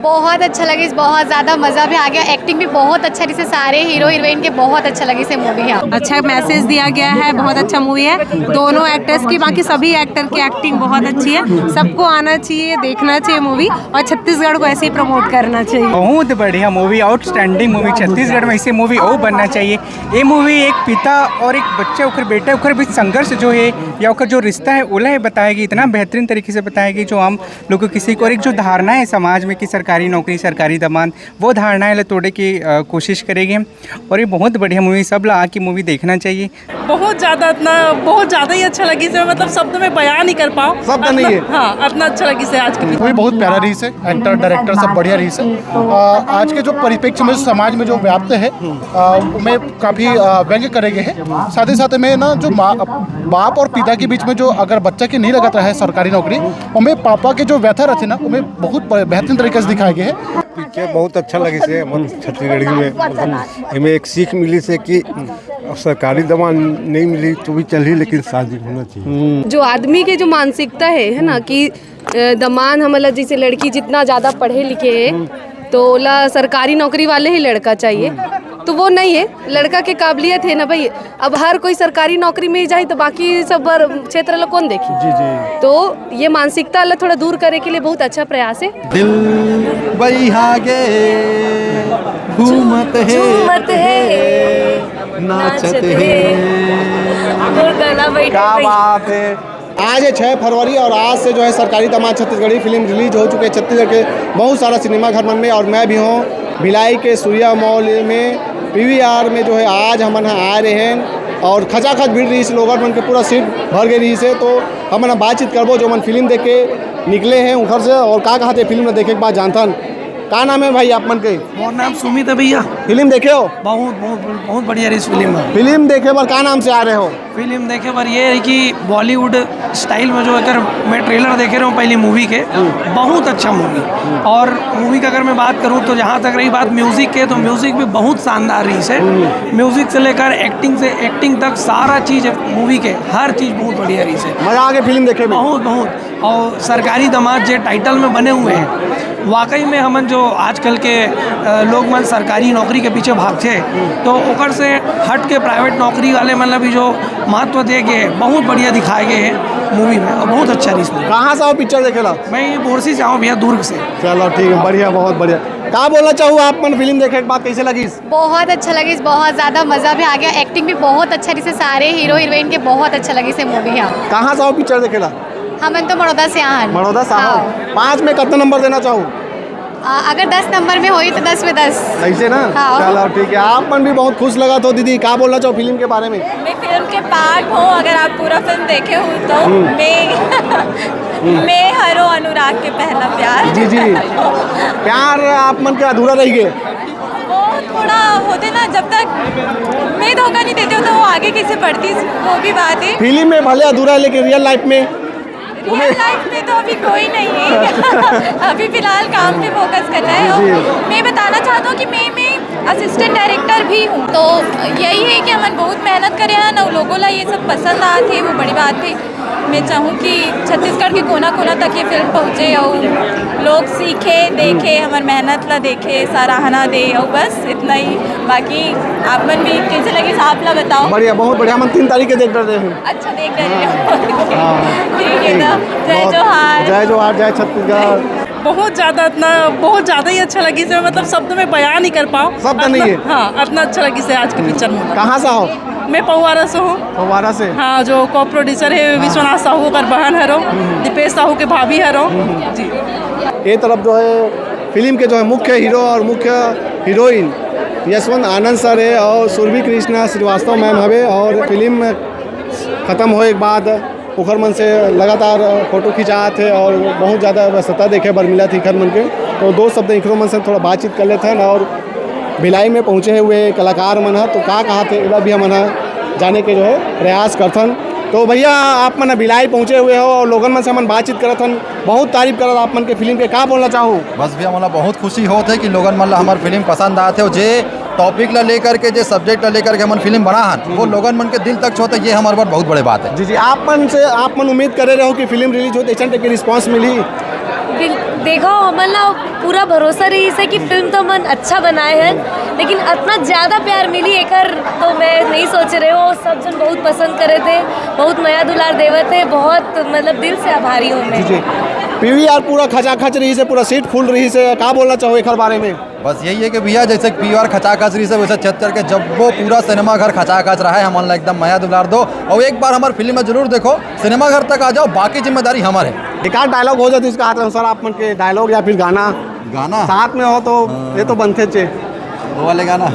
बहुत अच्छा लगे, बहुत ज़्यादा मज़ा भी आ गया। एक्टिंग भी बहुत अच्छा, जैसे सारे हीरो हीरोइन के बहुत अच्छा लगे से मूवी है। अच्छा मैसेज दिया गया है, बहुत अच्छा मूवी है। दोनों एक्टर्स की, बाकी सभी एक्टर की एक्टिंग बहुत अच्छी है। सबको आना चाहिए, देखना चाहिए मूवी, और छत्तीसगढ़ को ऐसे ही प्रमोट करना चाहिए। बहुत बढ़िया मूवी, आउटस्टैंडिंग मूवी। छत्तीसगढ़ में ऐसी मूवी और बनना चाहिए। ये मूवी एक पिता और एक बच्चे ओकर बेटे ओकर बीच संघर्ष जो है या ओकर जो रिश्ता है ओला है बताएगी, इतना बेहतरीन तरीके से बताएगी जो आम लोगों किसी को, और एक जो धारणा है समाज में कि सरकारी नौकरी सरकारी दमान, वो धारणाएं ले तोड़े की कोशिश करेगी। और ये बहुत बढ़िया मूवी, सब लोग आके मूवी देखना चाहिए। बहुत ज़्यादा ही अच्छा लगी से, मतलब शब्द में बयान नहीं कर पाओ, शब्द नहीं है। हाँ, इतना अच्छा लगी से आज की मूवी बहुत प्यारा रही से, एक्टर डायरेक्टर सब बढ़िया रही से। आज के जो परिप्रेक्ष्य में समाज में जो व्याप्त है में काफ़ी व्यंग्य करे गए हैं। साथ ही साथ में ना जो बाप और पिता के बीच में जो अगर बच्चा के नहीं लगता है सरकारी नौकरी, उनमें पापा के जो व्यथा रहते ना उनमें बहुत बेहतरीन तरीके से दिखाए गए हैं। पिक्चर बहुत अच्छा लगे से छत्तीसगढ़ी में हमें एक सीख मिली से कि सरकारी दवा नहीं मिली तो भी चल ही, लेकिन शादी होना चाहिए। जो आदमी के जो मानसिकता है ना कि दमान हमला जैसे लड़की जितना ज़्यादा पढ़े लिखे है तो ला सरकारी नौकरी वाले ही लड़का चाहिए, तो वो नहीं है। लड़का के काबिलियत है ना भाई, अब हर कोई सरकारी नौकरी में ही जाए तो बाकी सब क्षेत्र ला कौन देखी। जी जी। तो ये मानसिकता ला थोड़ा दूर करे के लिए बहुत अच्छा प्रयास है। दिल बहागे घूमत है नाचत क्या बात है। आज है 6 फरवरी और आज से जो है सरकारी दमाद छत्तीसगढ़ी फिल्म रिलीज हो चुके हैं छत्तीसगढ़ के बहुत सारा सिनेमा घर में, और मैं भी हूँ भिलाई के सूर्या मॉल में PVR में जो है आज हम आ रहे हैं और खचाखच भीड़ रही से, लोग मन के पूरा सीट भर गई रही से। तो हम बातचीत करबो जो मन फिल्म देख के निकले हैं उधर से, और का कहते फिल्म में देखे के बाद जानथन। का नाम है भाई आप मन के? मोर नाम सुमित है भैया। फिल्म देखे हो? बहुत बढ़िया रही फिल्म है। फिल्म देखे पर का नाम से आ रहे हो? फिल्म देखे पर ये है कि बॉलीवुड स्टाइल में जो अगर मैं ट्रेलर देखे रहा हूँ पहले मूवी के, बहुत अच्छा मूवी। और मूवी का अगर मैं बात करूँ तो जहाँ तक रही बात म्यूज़िक के, तो म्यूज़िक भी बहुत शानदार रही से। म्यूज़िक से लेकर एक्टिंग तक सारा चीज़ मूवी के हर चीज़ बहुत बढ़िया रही से। मज़ा आ गया फिल्म देखे में? बहुत। और सरकारी दमाद जो टाइटल में बने हुए हैं, वाकई में हमन जो आजकल के लोग मन सरकारी नौकरी के पीछे भागते, तो ओकर से हट के प्राइवेट नौकरी वाले मतलब भी जो महत्व दे गए बहुत बढ़िया दिखाए गए हैं मूवी में, और बहुत अच्छा रही। कहाँ से आओ पिक्चर देखेला? मैं ये बोरसी से आऊँ भैया, दुर्ग से। चलो ठीक है, बढ़िया, बहुत बढ़िया। क्या बोलना चाहूँ आप मन फिल्म देखे के बाद कैसे लगी? बहुत अच्छा लगी, बहुत ज़्यादा मज़ा भी आ गया। एक्टिंग भी बहुत अच्छा, जैसे सारे हीरो हीरोइन के बहुत अच्छा लगे से मूवी है। कहाँ से आओ पिक्चर देखेला? हमन तो बड़ौदा से यहाँ। बड़ौदा से आओ। 5 में कितना नंबर देना चाहूँ? अगर 10 नंबर में हुई तो 10 में 10। ऐसे ना? हाँ। चलो ठीक है। आप मन भी बहुत खुश लगा तो दीदी, क्या बोलना चाहो फिल्म के बारे में? मैं फिल्म के पार्ट हूँ, अगर आप पूरा फिल्म देखे हो तो मैं हरो अनुराग के पहला प्यार। जी जी। प्यार आप मन के अधूरा रह गए? वो थोड़ा होते ना, जब तक मैं धोखा नहीं देते हो तो वो आगे कैसे बढ़ती, वो भी बात है। फिल्म में भले अधूरा है लेकिन रियल लाइफ में तो अभी कोई नहीं है। अभी फिलहाल काम पे फोकस करना है। और मैं बताना चाहता हूँ कि मैं असिस्टेंट डायरेक्टर भी हूँ, तो यही है कि हम बहुत मेहनत करे हैं ना, लोगों ला ये सब पसंद आए थे, वो बड़ी बात है। मैं चाहूँ कि छत्तीसगढ़ के कोना कोना तक ये फिल्म पहुँचे और लोग सीखे, देखे, हमारी मेहनत ला देखे, सराहना दे, और बस इतना ही। बाकी आप मन भी कैसे लगे साहब ला बताओ? बढ़िया, बहुत बढ़िया। हम 3 तारीख के देख रहे हैं। अच्छा देख रहे हो? ठीक है ना। जय जोहार। जय जोहार, जय छत्तीसगढ़। बहुत ज़्यादा ही अच्छा लगी से, मतलब शब्द में बयान नहीं कर पाओ। शब्द नहीं है। हाँ, इतना अच्छा लगी से आज की पिक्चर में। कहाँ से आओ? मैं पौवारा से हूँ। पौवारा से? हाँ, जो को प्रोड्यूसर है विश्वनाथ साहू का बहन हरो, दीपेश साहू के भाभी हरो जी। ये तरफ जो है फिल्म के जो है मुख्य हीरो और मुख्य हीरोइन यशवंत आनंद सर है और सुरभि कृष्णा श्रीवास्तव मैम हवे। और फिल्म ख़त्म होए के बाद उखर मन से लगातार फोटो खिंचात है और बहुत ज़्यादा व्यस्तता देखे बर मिला थी इखर मन के। तो 2 शब्द इखरो मन से थोड़ा बातचीत कर लेते हैं। और भिलाई में पहुँचे हुए कलाकार मन है तो का कहा थे इला भी हम जाने के जो है प्रयास करथन। तो भैया आप मन भिलाई पहुँचे हुए हो और लोगन मन से मन बातचीत करत हन, बहुत तारीफ करत आप मन के फिल्म के, का बोलना चाहूँ? बस भैया मतलब बहुत खुशी होत है कि लोगन मन ला हमार फिल्म पसंद आते हो। जे टॉपिक ला लेकर के, जे सब्जेक्ट ला लेकर के हमन फिल्म बना हन, वो लोगन मन के दिल तक छूते, ये हमारे बार बहुत बड़े बात है। जी जी। आप मन उम्मीद करे रहो कि फिल्म रिलीज हो तो ऐसा रिस्पॉन्स मिली? देखो हमन ला पूरा भरोसा रही से कि फिल्म तो मन अच्छा बनाए हैं, लेकिन इतना ज़्यादा प्यार मिली एकर तो मैं नहीं सोच रहे हो। सब जन बहुत पसंद करे थे, बहुत माया दुलार देवे थे, बहुत मतलब दिल से आभारी हूँ मैं। जी पीवीआर पूरा खचाखच रही से, पूरा सीट फुल रही से, क्या बोलना चाहो एक बारे में? बस यही है कि भैया जैसे पीवीआर खचाखच रही से वैसे चक्कर के जब वो पूरा सिनेमा घर खचाखच रहा है, हमारा एकदम माया दुलार दो और एक बार हमारी फिल्म में जरूर देखो, सिनेमा घर तक आ जाओ, बाकी जिम्मेदारी हमारे है। एक आध डायलॉग हो जाती इसका हाथ अनुसार आप मन के डायलॉग या फिर गाना साथ में हो तो ये तो बनते चे। वो वाले गाना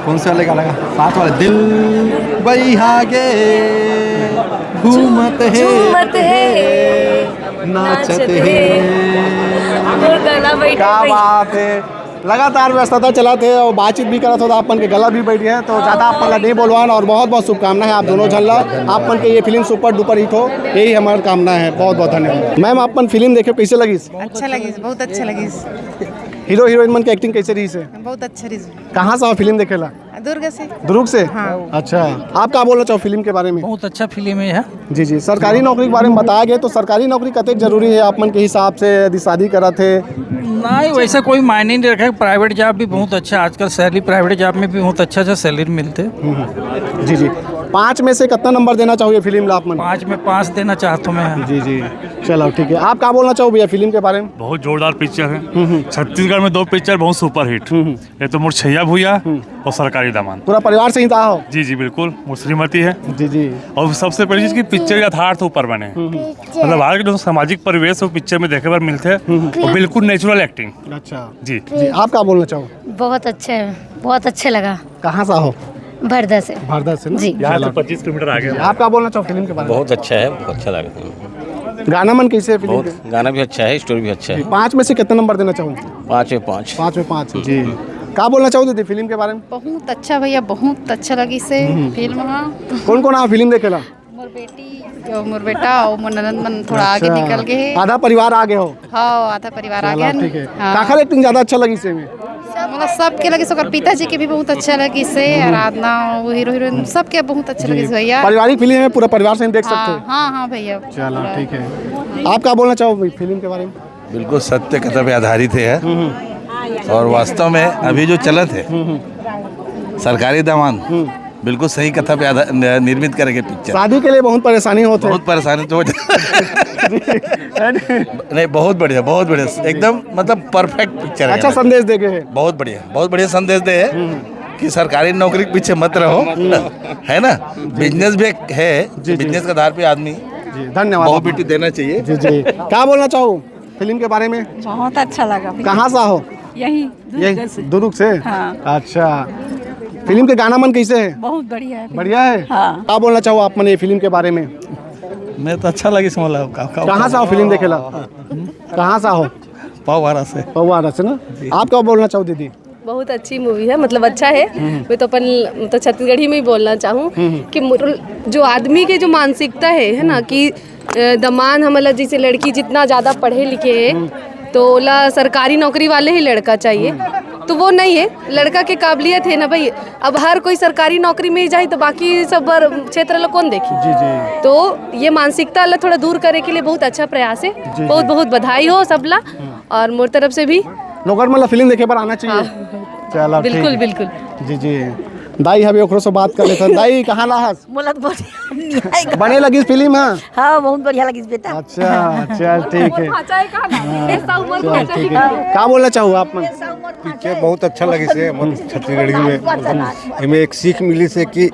कौन से वाले गाना साथ वाले? दिल बहागे घूमत है नाचत है। क्या बात है, लगातार व्यस्तता चला थे और बातचीत भी करा था, अपन के गला भी बैठी है तो ज़्यादा अपन नहीं बोलवान और बहुत बहुत शुभकामनाएं है आप दोनों झल्ला। अपन के ये फिल्म सुपर डुपर हिट हो, यही हमारी कामना है। बहुत बहुत धन्यवाद। मैम अपन फिल्म देखे कैसे लगी? अच्छा लगी, बहुत अच्छा लगी। हीरो हीरोइन मन की एक्टिंग कैसे रही से? बहुत अच्छा रही। कहाँ से फिल्म देखेला? दुर्ग से। हाँ। अच्छा, आप क्या बोलना चाहो फिल्म के बारे में? बहुत अच्छा फिल्म है। जी जी, सरकारी नौकरी के बारे में बताया गया तो सरकारी नौकरी कतई जरूरी है आप मन के हिसाब से यदि शादी करा थे? नहीं वैसा कोई मायने नहीं रखा। प्राइवेट जॉब भी बहुत अच्छा, आजकल सैलरी प्राइवेट जॉब में भी बहुत अच्छा सैलरी मिलते। जी जी, 5 में से कितना नंबर देना चाहिए फिल्म ला? 5 में 5 देना चाहता हूँ मैं। जी जी, चलो ठीक है। आप क्या बोलना चाहो भैया फिल्म के बारे में? बहुत जोरदार पिक्चर है। छत्तीसगढ़ में 2 पिक्चर बहुत सुपर हिट, ये तो मुरछैया भूया और सरकारी दामन। पूरा परिवार से ही था हो? जी जी बिल्कुल, वो श्रीमती है। जी जी, और सबसे पहली चीज की पिक्चर यथार्थ ऊपर बने, मतलब आज के जो सामाजिक परिवेश वो पिक्चर में देखे बार मिलते हैं और बिल्कुल नेचुरल एक्टिंग। अच्छा जी जी, आप क्या बोलना चाहो? बहुत अच्छे है, बहुत अच्छे लगा। कहाँ से हो? भरदा से। भरदा से ना? जी। यहाँ से 25 किलोमीटर आगे। आप क्या बोलना चाहो फिल्म के बारे में? बहुत अच्छा है, बहुत अच्छा लगा। गाना मन कैसे है फिल्म? बहुत गाना भी अच्छा है, स्टोरी भी अच्छा है। 5 में से कितना नंबर देना चाहूँ? 5 में 5। 5 में 5। जी, क्या बोलना चाहो दीदी फिल्म के बारे में? बहुत अच्छा भैया, बहुत अच्छा लगी से फिल्म। हाँ, कौन कौन आप फिल्म देखेला? मोर बेटी जो मोर बेटा और मोर ननद मन थोड़ा आगे निकल गए। आधा परिवार आगे हो? हाँ, आधा परिवार आ गया। ठीक है। काखर एक्टिंग ज्यादा अच्छा लगी से में? मतलब सबके लगे, सकर पिताजी के भी बहुत अच्छा लगी से, आराधना वो हीरो हीरोइन सबके बहुत अच्छा लगी से भैया। पारिवारिक फिल्म है, पूरा परिवार से देख सकते हैं। हाँ हाँ भैया। चलो ठीक है। आप क्या बोलना चाहो फिल्म के बारे में? बिल्कुल सत्य कथा पे आधारित है और वास्तव में अभी जो चलत है सरकारी दामन बिल्कुल सही कथा पे निर्मित करेंगे पिक्चर। शादी के लिए बहुत परेशानी होती है। बहुत परेशानी तो नहीं, बहुत बढ़िया, बहुत बढ़िया, एकदम मतलब परफेक्ट पिक्चर है। अच्छा संदेश देगे है। बहुत बढ़िया संदेश दे कि सरकारी नौकरी के पीछे मत रहो, है ना। बिजनेस भी है, बिजनेस के आधार पे आदमी धन्यवाद बहुत बेटी देना चाहिए। जी जी, क्या बोलना चाहो फिल्म के बारे में? बहुत अच्छा लगा। कहाँ से हो? यही दुर्ग से। हाँ। अच्छा, फिल्म के गाना मन कैसे है? बहुत बढ़िया है। बढ़िया है। हाँ। क्या बोलना चाहो आप मन ये फिल्म के बारे में? मैं तो अच्छा लगी समझ। कहाँ से हो फिल्म देखेला? कहाँ से हो? पवारा से। पवारा से ना? आप क्या बोलना चाहो दीदी? बहुत अच्छी मूवी है, मतलब अच्छा है। मैं तो अपन तो छत्तीसगढ़ी में ही बोलना चाहूँ कि जो आदमी के जो मानसिकता है ना कि दमान हमला जैसे लड़की जितना ज़्यादा पढ़े लिखे है तो ला सरकारी नौकरी वाले ही लड़का चाहिए, तो वो नहीं है। लड़का के काबिलियत है ना भाई, अब हर कोई सरकारी नौकरी में ही जाए तो बाकी सब क्षेत्र ला कौन देखी। जी जी, तो ये मानसिकता ला थोड़ा दूर करे के लिए बहुत अच्छा प्रयास है। बहुत बहुत बधाई हो सबला, और मोर तरफ से भी लोगन मतलब फिल्म देखे पर आना चाहिए। चलो बिल्कुल बिल्कुल। जी जी, दाई हमें ओकरो से बात कर लेते हैं। दाई कहाँ लाहस? बोला तो बने लगी फिल्म? हाँ, बहुत बढ़िया लगी बेटा। अच्छा चल ठीक है। ठीक है, क्या बोलना चाहूँ आप? पिक्चर बहुत अच्छा लगी से छत्तीसगढ़ी में हमें एक सीख मिली से कि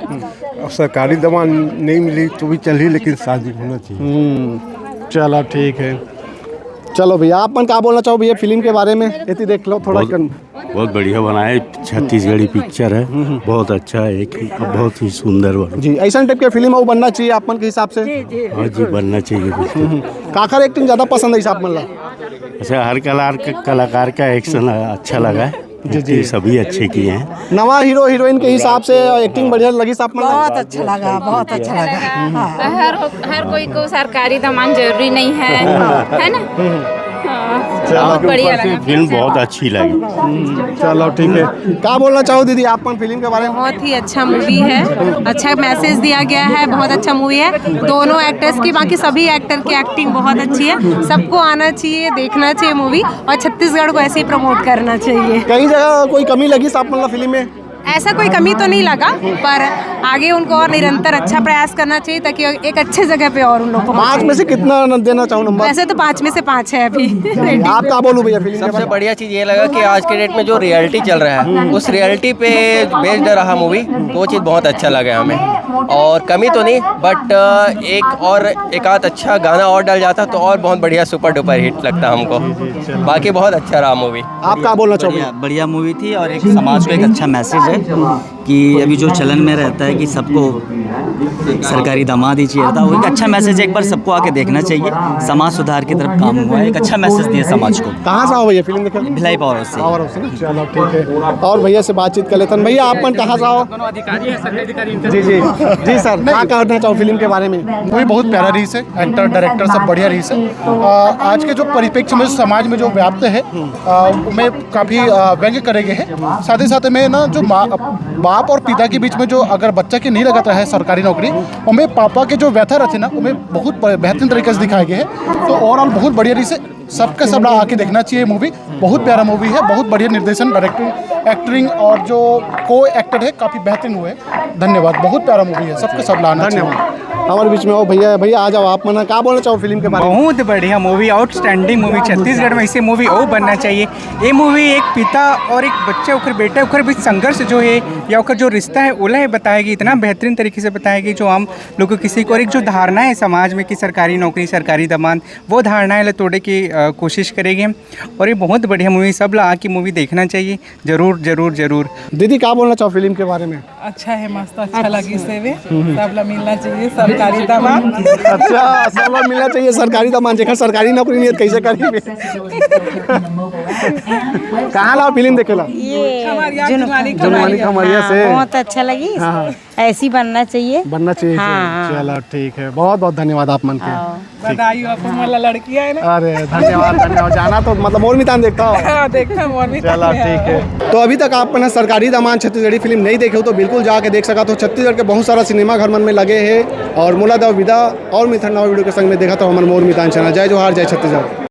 सरकारी दवा नहीं मिली तो भी चल ही, लेकिन शादी होना चाहिए। चलो ठीक है। चलो भैया, आप मन क्या बोलना चाहो भैया फिल्म के बारे में? इतनी देख लो थोड़ा। बहुत बढ़िया बनाए, छत्तीसगढ़ी पिक्चर है, बहुत अच्छा है, बहुत ही सुंदर बना। जी, ऐसा टाइप के फिल्म है वो बनना चाहिए आप मन के हिसाब से? हाँ जी, बनना चाहिए बिल्कुल। काखर एक्टिंग ज़्यादा पसंद है हिसाब मन? अच्छा, हर कलाकार का एक्शन अच्छा लगा है। जी जी, सभी अच्छे किए हैं। नवा हीरो हीरोइन के हिसाब से एक्टिंग बढ़िया लगी सब? बहुत अच्छा लगा, बहुत अच्छा लगा। हर कोई को सरकारी दामन जरूरी नहीं है, है ना। बहुत बढ़िया लगा। फिल्म बहुत अच्छी लगी। चलो ठीक है। क्या बोलना चाहो दीदी आप अपन फिल्म के बारे में? बहुत ही अच्छा मूवी है, अच्छा मैसेज दिया गया है, बहुत अच्छा मूवी है। दोनों एक्टर्स की, बाकी सभी एक्टर की एक्टिंग बहुत अच्छी है। सबको आना चाहिए, देखना चाहिए मूवी, और छत्तीसगढ़ को ऐसे ही प्रमोट करना चाहिए। कई जगह कोई कमी लगी साहब मतलब फिल्म में? ऐसा कोई कमी तो नहीं लगा, पर आगे उनको और निरंतर अच्छा प्रयास करना चाहिए ताकि एक अच्छे जगह पे और उन लोग को 5 में से कितना देना चाहो नंबर? वैसे तो 5 में से 5 है अभी। आप क्या बोलूं भैया फिल्म के सबसे बारे में? बढ़िया चीज़ ये लगा कि आज के डेट में जो रियलिटी चल रहा है उस रियलिटी पे बेस्ड रहा मूवी, वो चीज़ बहुत अच्छा लगा हमें। और कमी तो नहीं, बट एक आध अच्छा गाना और डल जाता तो और बहुत बढ़िया सुपर डुपर हिट लगता हमको। बाकी बहुत अच्छा रहा मूवी। आप क्या बोलना चाहोगे? बढ़िया मूवी थी, और एक समाज को एक अच्छा मैसेज है कि अभी जो चलन में रहता है कि सबको सरकारी दामाद ही चाहिए था, वो एक अच्छा मैसेज है। एक बार सबको आके देखना चाहिए, समाज सुधार की तरफ काम हुआ है, एक अच्छा मैसेज दिया समाज को। कहाँ से आओ भैया फिल्म देखे? भिलाई पावर से। चलो ठीक है। और भैया से बातचीत कर लेते हैं। भैया आप कहाँ से आओ? जी जी जी सर, क्या कहना चाहो फिल्म के बारे में? मूवी बहुत प्यारा रही है, एक्टर डायरेक्टर सब बढ़िया रही है। आज के जो परिप्रेक्ष्य में समाज में जो व्याप्त है में काफ़ी व्यंग्य करे गए हैं। साथ ही साथ में ना जो बाप और पिता के बीच में जो अगर बच्चा के नहीं लगता है सरकारी नौकरी, उनमें पापा के जो व्यथा रहते ना उनमें बहुत बेहतरीन तरीके से दिखाए गए हैं। तो ओवरऑल बहुत बढ़िया रही है, सबका सब आके देखना चाहिए मूवी। बहुत प्यारा मूवी है, बहुत बढ़िया निर्देशन, डायरेक्टिंग, एक्टिंग और जो को एक्टर है काफ़ी बेहतरीन हुए। धन्यवाद, बहुत प्यारा मूवी है, सबके सब लाना चाहिए। हमारे बीच में आओ भैया आ जाओ। आप मना क्या बोलना चाहो फिल्म के बारे में? बहुत बढ़िया मूवी, आउटस्टैंडिंग मूवी। छत्तीसगढ़ में ऐसी मूवी और बनना चाहिए। ये मूवी एक पिता और एक बच्चे ओकर बेटे ओकर बीच संघर्ष जो है या ओकर जो रिश्ता है ओला है बताएगी, इतना बेहतरीन तरीके से बताएगी जो आम लोग को किसी को, और एक जो धारणा है समाज में कि सरकारी नौकरी सरकारी दामाद, वो धारणाएं तोड़ने की कोशिश करेंगे। और ये बहुत बढ़िया मूवी, सब ला आके मूवी देखना चाहिए, जरूर जरूर जरूर। दीदी क्या बोलना चाहो फिल्म के बारे में? अच्छा है, मस्त अच्छा लगी से भी। सब ला मिलना चाहिए सरकारी दामाद। अच्छा, सब लोग मिलना चाहिए सरकारी दामाद। जेकर सरकारी नौकरी नहीं है कैसे करी? कहाँ ला फिल्म देखेला? जुनवानी खमरिया से। बहुत अच्छा लगी। ऐसी बनना चाहिए। हाँ। चलो ठीक है, बहुत बहुत धन्यवाद आप मन के। बधाई हो आपको, वाला लड़की है ना। अरे धन्यवाद। जाना तो मतलब मोर मितान देखता हो? देखता हूँ मोर मितान। चलो ठीक है। तो अभी तक आपने सरकारी दामाद छत्तीसगढ़ी फिल्म नहीं देखे हो तो बिल्कुल जाके देख सका। तो छत्तीसगढ़ के बहुत सारा सिनेमा घर मन में लगे हैं। और मुला दव विदा और मिथन नवा वीडियो के संग में देखा तो हमारे मोर मितान चैनल। जय जोहार, जय छत्तीसगढ़।